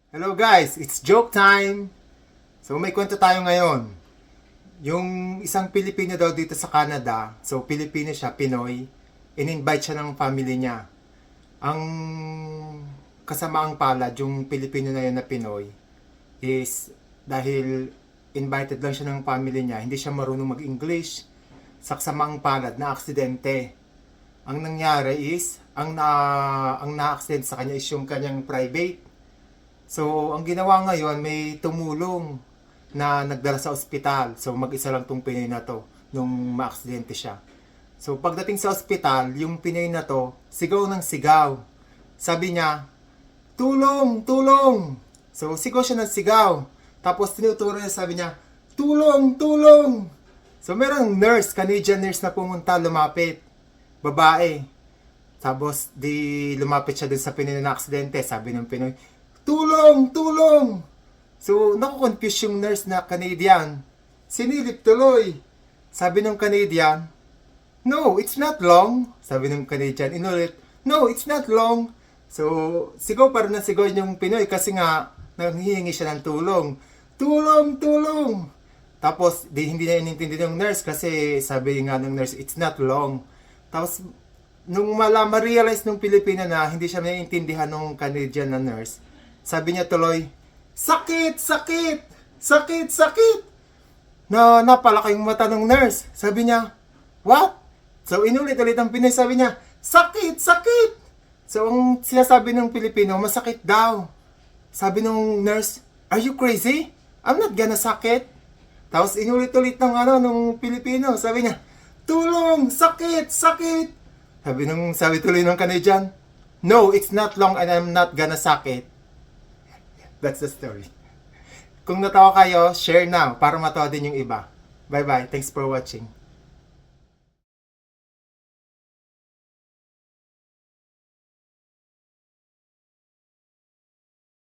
Hello guys, it's joke time! So may kwento tayo ngayon. Yung isang Pilipino daw dito sa Canada, so Pilipino siya, Pinoy, in-invite siya ng family niya. Ang kasamaang palad, yung Pilipino na yun na Pinoy, is dahil invited lang siya ng family niya, hindi siya marunong mag-English. Sa kasamaang palad, na aksidente. Ang nangyari is, ang na-accident sa kanya is yung kanyang private. So, ang ginawa ngayon, may tumulong na nagdala sa ospital. So, mag-isa lang tong Pinoy na to nung ma-aksidente siya. So, pagdating sa ospital, yung Pinoy na to, sigaw ng sigaw. Sabi niya, tulong! Tulong! So, sigaw siya ng sigaw. Tapos, tinuturo niya, sabi niya, tulong! Tulong! So, merong nurse, Canadian nurse na pumunta, lumapit. Babae. Tapos, di lumapit siya dun sa Pinoy na aksidente. Sabi ng Pinoy, tulong! Tulong! So, nakukonfuse yung nurse na Canadian. Sinilip tuloy. Sabi ng Canadian, no, it's not long. Sabi ng Canadian, inulit, no, it's not long. So, sigaw pa rin na sigaw yung Pinoy kasi nga, nanghihingi siya ng tulong. Tulong! Tulong! Tapos, hindi na inintindi ng nurse kasi sabi nga ng nurse, it's not long. Tapos, nung ma-realize ng Pilipino na hindi siya naiintindihan ng Canadian na nurse, sabi niya tuloy, sakit! Sakit! Sakit! Sakit! Na napalaki yung mata ng nurse. Sabi niya, what? So, inulit-ulit ang Pinoy, sabi niya, sakit! Sakit! So, ang sinasabi ng Pilipino, masakit daw. Sabi ng nurse, are you crazy? I'm not gonna sakit. Tapos, inulit-ulit ng Pilipino, sabi niya, tulong! Sakit! Sakit! Sabi tuloy ng Canadian, no, it's not long and I'm not gonna sakit. That's the story. Kung natawa kayo, share now para matawa din yung iba. Bye-bye. Thanks for watching.